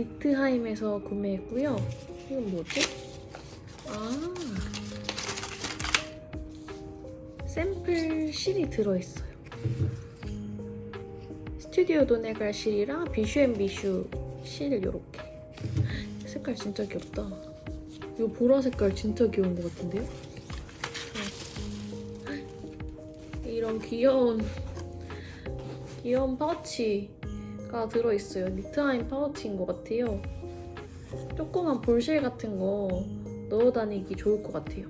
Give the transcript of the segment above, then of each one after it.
니트하임에서 구매했고요. 이건 뭐지? 아, 샘플 실이 들어있어요. 스튜디오 도네갈 실이랑 비슈앤비슈 실 이렇게. 색깔 진짜 귀엽다. 이 보라 색깔 진짜 귀여운 것 같은데요? 이런 귀여운 파우치가 들어있어요. 니트하임 파우치인 것 같아요. 조그만 볼실 같은 거 넣어 다니기 좋을 것 같아요.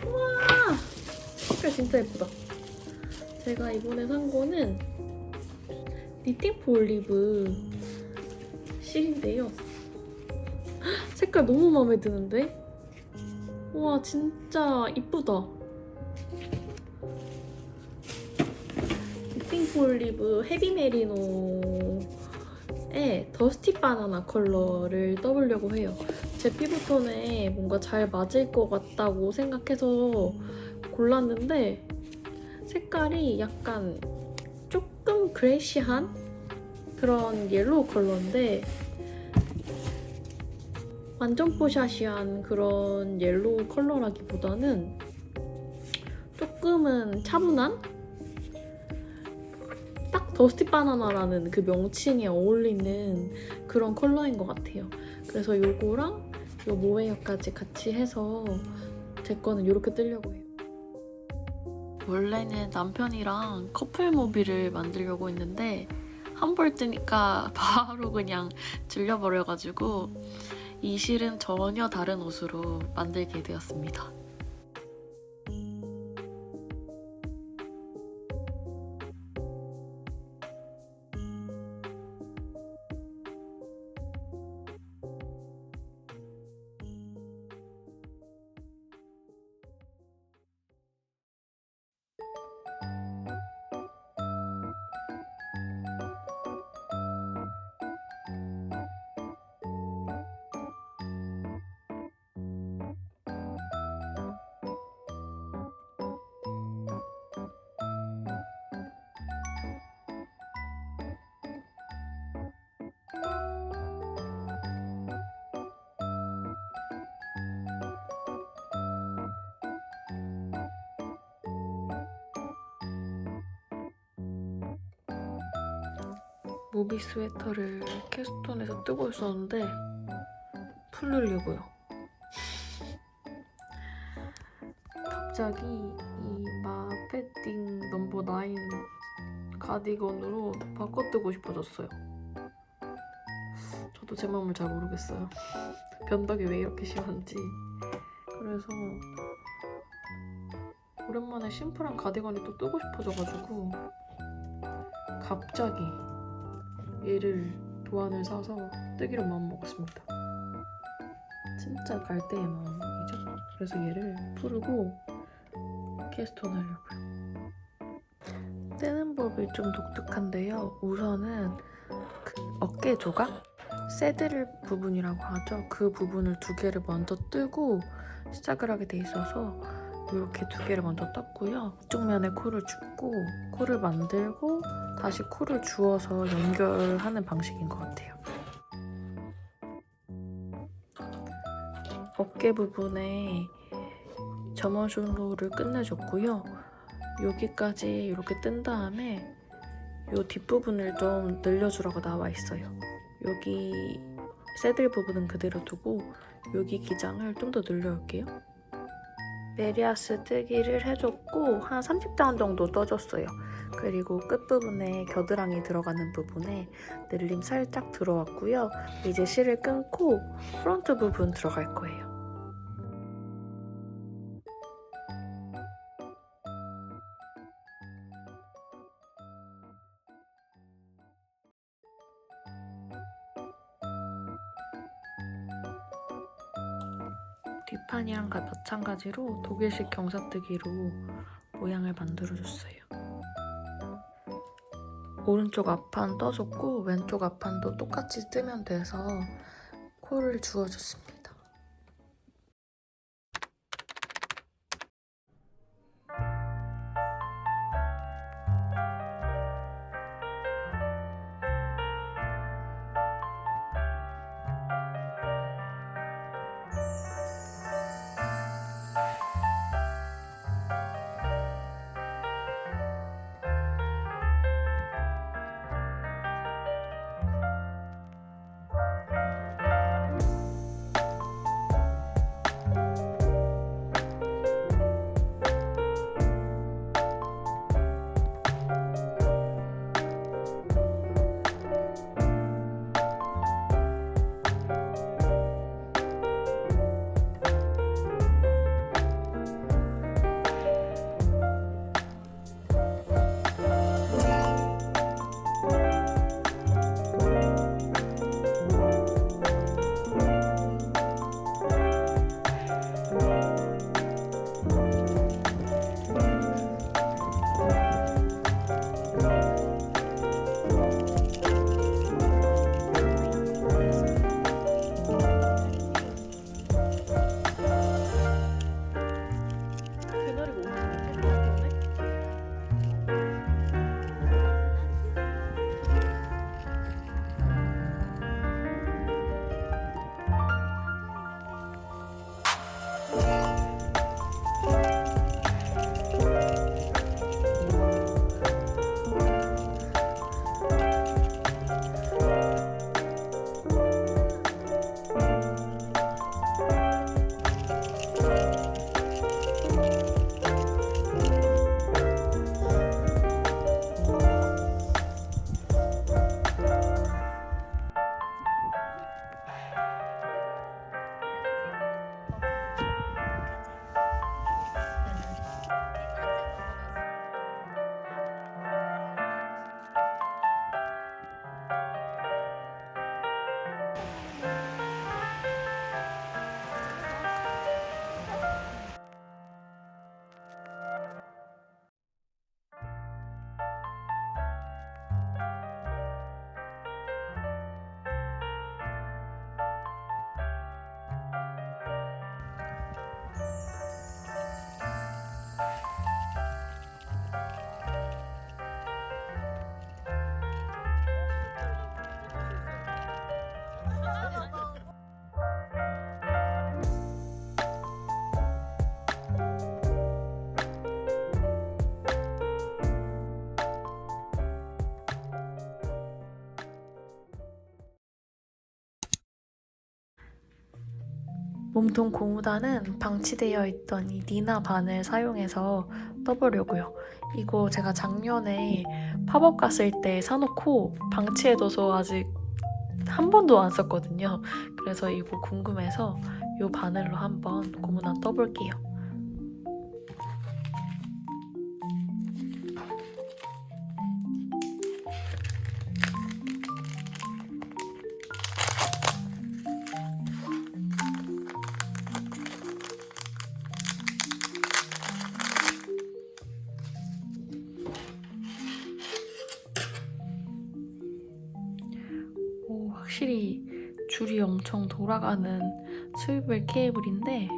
우와! 색깔 진짜 예쁘다. 제가 이번에 산 거는 니팅포 올리브 실인데요. 색깔 너무 마음에 드는데? 우와, 진짜 이쁘다. 니팅포 올리브 헤비 메리노에 더스티 바나나 컬러를 떠보려고 해요. 제 피부톤에 뭔가 잘 맞을 것 같다고 생각해서 골랐는데 색깔이 약간 조금 그레이시한 그런 옐로우 컬러인데 완전 뽀샤시한 그런 옐로우 컬러라기보다는 조금은 차분한? 딱 더스티 바나나라는 그 명칭에 어울리는 그런 컬러인 것 같아요. 그래서 요거랑 요 모헤어까지 같이 해서 제 거는 이렇게 뜨려고 해요. 원래는 남편이랑 커플 모비를 만들려고 했는데 한 벌 뜨니까 바로 그냥 질려버려가지고 이 실은 전혀 다른 옷으로 만들게 되었습니다. 모비 스웨터를 캐스톤에서 뜨고 있었는데 풀르려고요. 갑자기 이 마페팅 넘버 9 가디건으로 바꿔 뜨고 싶어졌어요. 저도 제 마음을 잘 모르겠어요. 변덕이 왜 이렇게 심한지. 그래서 오랜만에 심플한 가디건이 또 뜨고 싶어져가지고 갑자기 얘를 도안을 사서 뜨기로 마음먹었습니다. 진짜 갈대의 마음이죠. 그래서 얘를 풀고 캐스톤 하려고요. 뜨는 법이 좀 독특한데요. 우선은 그 어깨 조각? 새들 부분이라고 하죠. 그 부분을 두 개를 먼저 뜨고 시작을 하게 돼 있어서 이렇게 두 개를 먼저 떴고요. 이쪽 면에 코를 줍고 코를 만들고 다시 코를 주어서 연결하는 방식인 것 같아요. 어깨 부분에 점원줄로를 끝내줬고요. 여기까지 이렇게 뜬 다음에 이 뒷부분을 좀 늘려주라고 나와 있어요. 여기 새들 부분은 그대로 두고 여기 기장을 좀 더 늘려올게요. 메리아스 뜨기를 해줬고 한 30단 정도 떠줬어요. 그리고 끝부분에 겨드랑이 들어가는 부분에 늘림 살짝 들어왔고요. 이제 실을 끊고 프론트 부분 들어갈 거예요. 뒷판이랑 마찬가지로 독일식 경사뜨기로 모양을 만들어줬어요. 오른쪽 앞판 떠줬고 왼쪽 앞판도 똑같이 뜨면 돼서 코를 주워줬습니다. 몸통 고무단은 방치되어 있던 이 니나 바늘 사용해서 떠보려고요. 이거 제가 작년에 팝업 갔을 때 사놓고 방치해둬서 아직 한 번도 안 썼거든요. 그래서 이거 궁금해서 이 바늘로 한번 고무단 떠볼게요. 오, 확실히 줄이 엄청 돌아가는 스위벨 케이블인데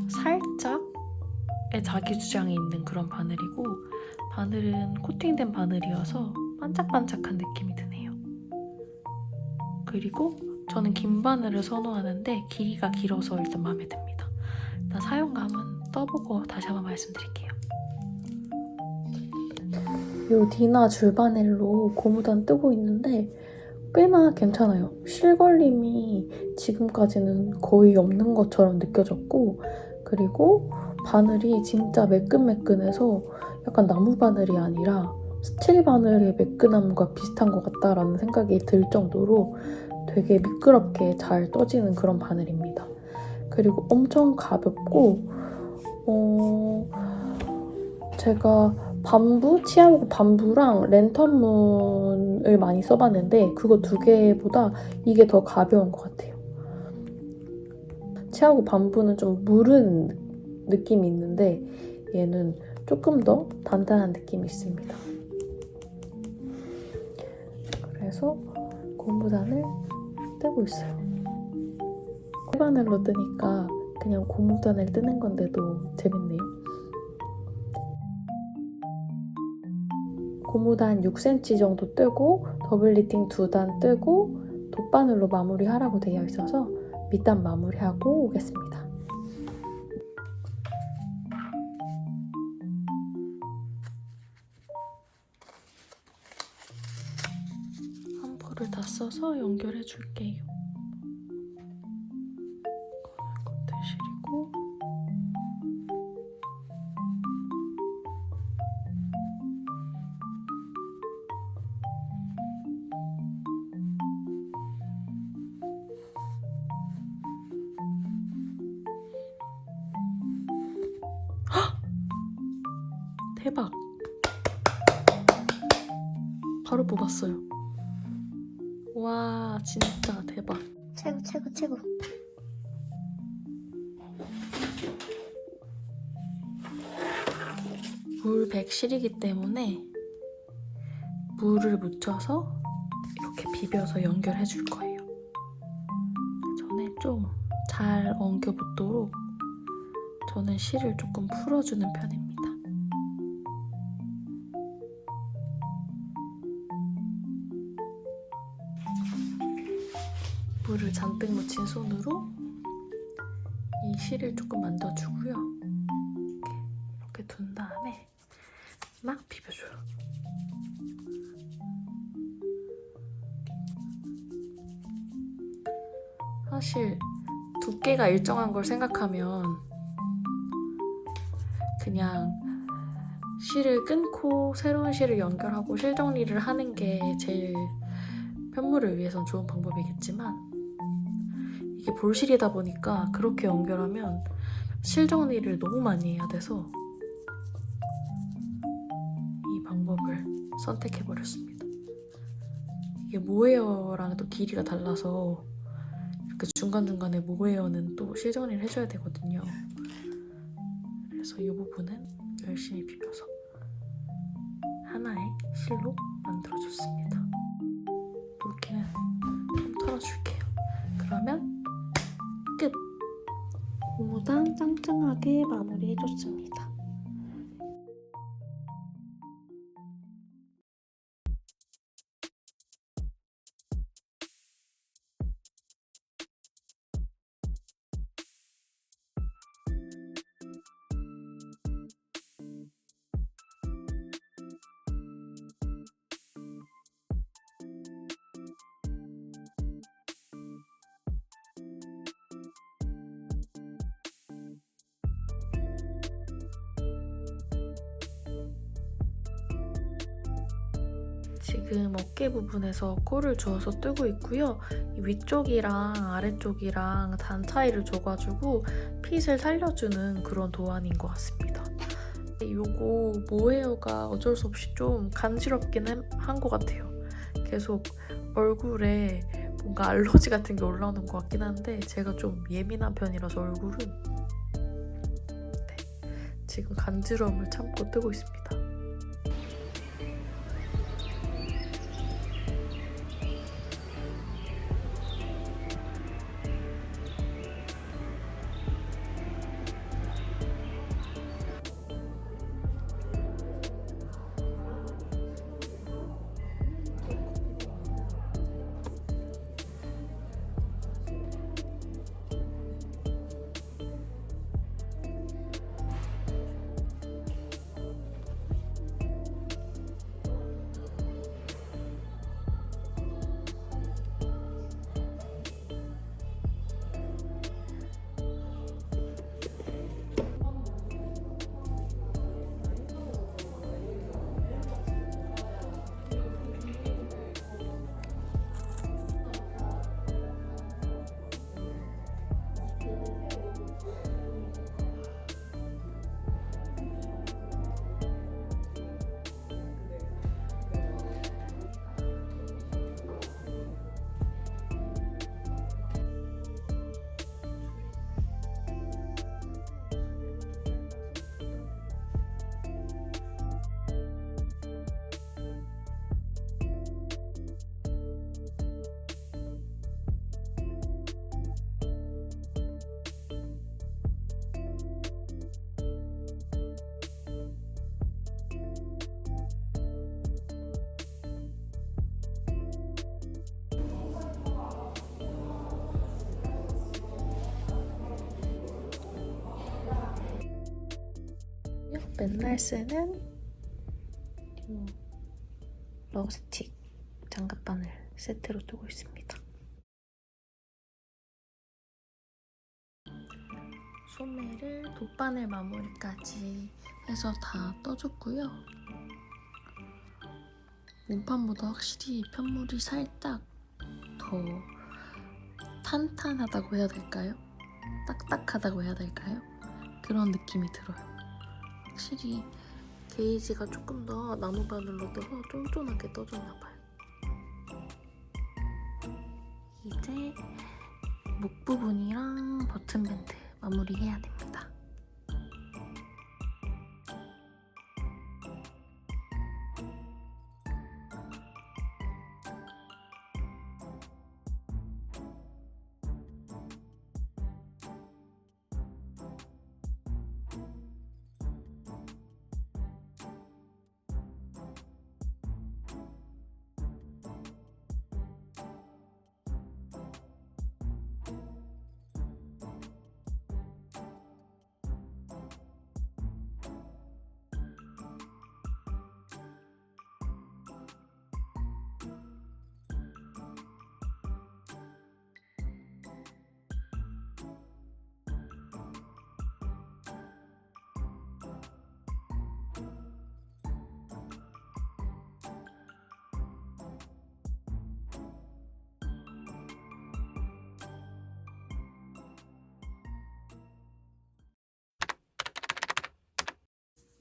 살짝의 자기 주장이 있는 그런 바늘이고 바늘은 코팅된 바늘이어서 반짝반짝한 느낌이 드네요. 그리고 저는 긴 바늘을 선호하는데 길이가 길어서 일단 마음에 듭니다. 일단 사용감은 떠보고 다시 한번 말씀드릴게요. 이 디나 줄바넬로 고무단 뜨고 있는데 꽤나 괜찮아요. 실걸림이 지금까지는 거의 없는 것처럼 느껴졌고 그리고 바늘이 진짜 매끈매끈해서 약간 나무 바늘이 아니라 스틸 바늘의 매끈함과 비슷한 것 같다라는 생각이 들 정도로 되게 미끄럽게 잘 떠지는 그런 바늘입니다. 그리고 엄청 가볍고 제가 밤부, 치아오고 밤부랑 랜턴문을 많이 써봤는데 그거 두 개보다 이게 더 가벼운 것 같아요. 치아오고 밤부는 좀 무른 느낌이 있는데 얘는 조금 더 단단한 느낌이 있습니다. 그래서 고무단을 뜨고 있어요. 바늘로 뜨니까 그냥 고무단을 뜨는 건데도 재밌네요. 고무단 6cm 정도 뜨고 더블 리팅 2단 뜨고 돗바늘로 마무리하라고 되어 있어서 밑단 마무리하고 오겠습니다. 한 포를 다 써서 연결해 줄게요. 겉을 시리고 대박! 바로 뽑았어요. 와, 진짜 대박. 최고 최고 최고. 물 100실이기 때문에 물을 묻혀서 이렇게 비벼서 연결해 줄 거예요. 전에 좀 잘 엉겨 붙도록 저는 실을 조금 풀어주는 편입니다. 물을 잔뜩 묻힌 손으로 이 실을 조금 만져주고요. 이렇게 둔 다음에 막 비벼줘요. 사실 두께가 일정한 걸 생각하면 그냥 실을 끊고 새로운 실을 연결하고 실 정리를 하는 게 제일 편물을 위해선 좋은 방법이겠지만 이게 볼실이다 보니까 그렇게 연결하면 실 정리를 너무 많이 해야 돼서 이 방법을 선택해버렸습니다. 이게 모헤어랑 또 길이가 달라서 이렇게 중간중간에 모헤어는 또 실 정리를 해줘야 되거든요. 그래서 이 부분은 열심히 비벼서 하나의 실로 만들어줬습니다. 물기는 좀 털어줄게요. 그러면 끝! 고무단 짱짱하게 마무리해줬습니다. 지금 어깨 부분에서 코를 주어서 뜨고 있고요. 위쪽이랑 아래쪽이랑 단 차이를 줘가지고 핏을 살려주는 그런 도안인 것 같습니다. 요거 모헤어가 어쩔 수 없이 좀 간지럽긴 한 것 같아요. 계속 얼굴에 뭔가 알러지 같은 게 올라오는 것 같긴 한데 제가 좀 예민한 편이라서 얼굴은 지금 간지러움을 참고 뜨고 있습니다. 맨날 쓰는 이 러스틱 장갑바늘 세트로 뜨고 있습니다. 소매를 돗바늘 마무리까지 해서 다 떠줬고요. 몸판보다 확실히 편물이 살짝 더 탄탄하다고 해야 될까요? 딱딱하다고 해야 될까요? 그런 느낌이 들어요. 확실히 게이지가 조금 더 나무 바늘로 떠서 쫀쫀하게 떠줬나봐요. 이제 목 부분이랑 버튼밴드 마무리해야 됩니다.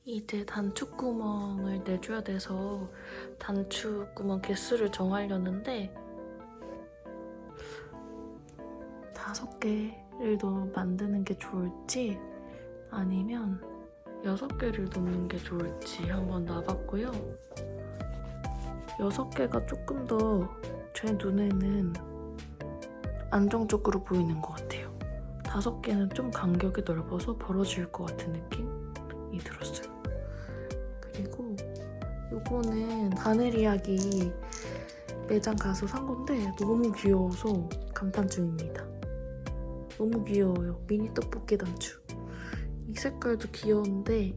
이제 단추구멍을 내줘야 돼서 단추구멍 개수를 정하려는데 5개를 만드는 게 좋을지 아니면 6개를 넣는 게 좋을지 한번 놔봤고요. 6개가 조금 더 제 눈에는 안정적으로 보이는 것 같아요. 5개는 좀 간격이 넓어서 벌어질 것 같은 느낌이 들었어요. 그리고 요거는 바네리아기 매장 가서 산 건데 너무 귀여워서 감탄 중입니다. 너무 귀여워요. 미니 떡볶이 단추. 이 색깔도 귀여운데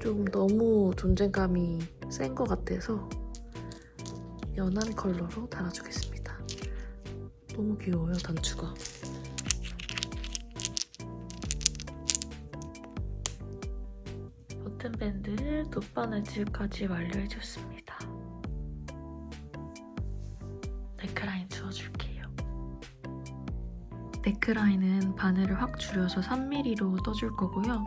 좀 너무 존재감이 센 것 같아서 연한 컬러로 달아주겠습니다. 너무 귀여워요, 단추가. 버튼밴드를 돗바늘질까지 완료해줬습니다. 네크라인 주워줄게요. 네크라인은 바늘을 확 줄여서 3mm로 떠줄 거고요.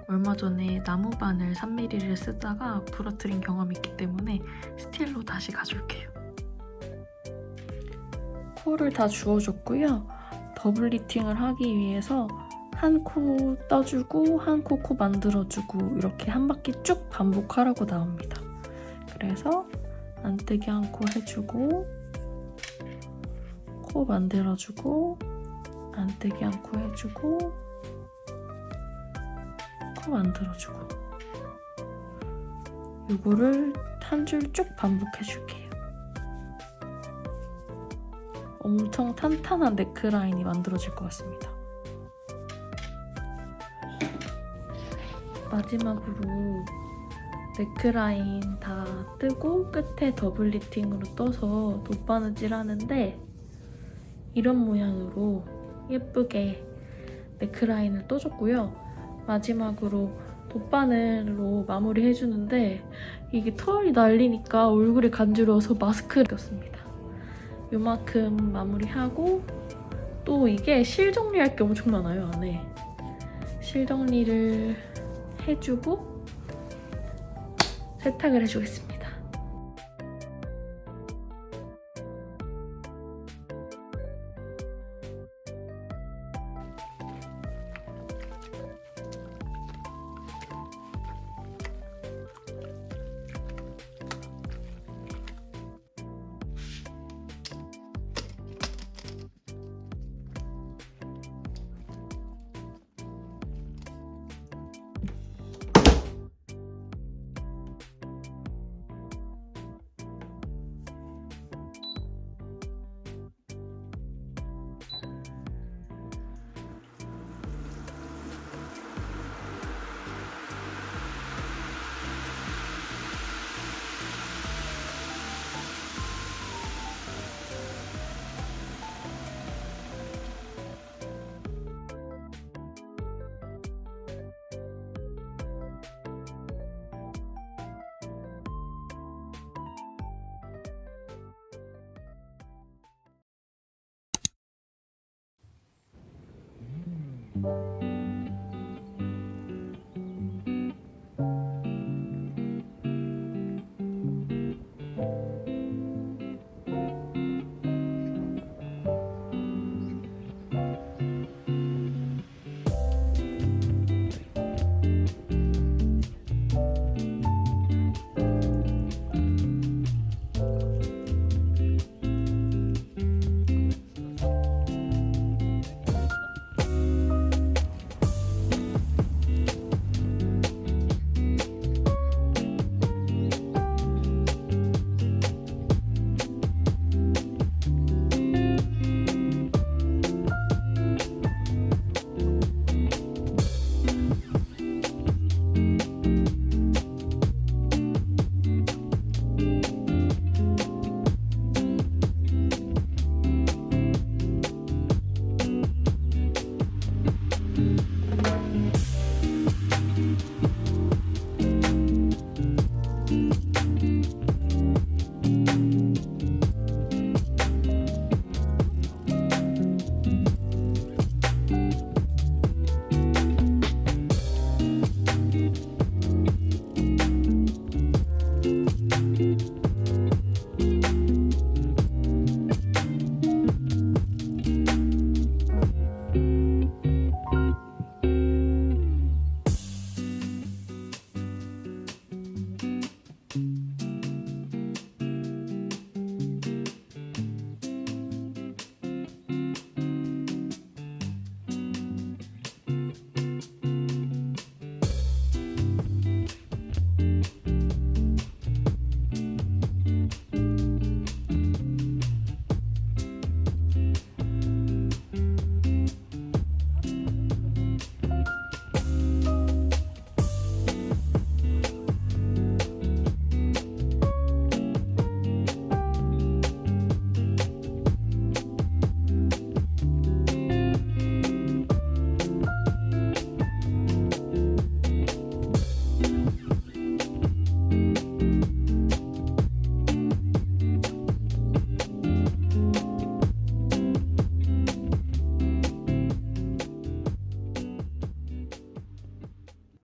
얼마 전에 나무 바늘 3mm를 쓰다가 부러뜨린 경험이 있기 때문에 스틸로 다시 가줄게요. 코를 다 주워줬고요. 더블 리팅을 하기 위해서 한 코 떠주고 한 코 만들어주고 이렇게 한 바퀴 쭉 반복하라고 나옵니다. 그래서 안뜨기 한 코 해주고 코 만들어주고 안뜨기 한 코 해주고 코 만들어주고 이거를 한 줄 쭉 반복해줄게요. 엄청 탄탄한 네크라인이 만들어질 것 같습니다. 마지막으로 네크라인 다 뜨고 끝에 더블 리팅으로 떠서 돗바느질 하는데 이런 모양으로 예쁘게 네크라인을 떠줬고요. 마지막으로 돗바늘로 마무리 해주는데 이게 털이 날리니까 얼굴이 간지러워서 마스크를 꼈습니다. 요만큼 마무리하고 또 이게 실 정리할 게 엄청 많아요, 안에. 실 정리를 해주고 세탁을 해주겠습니다.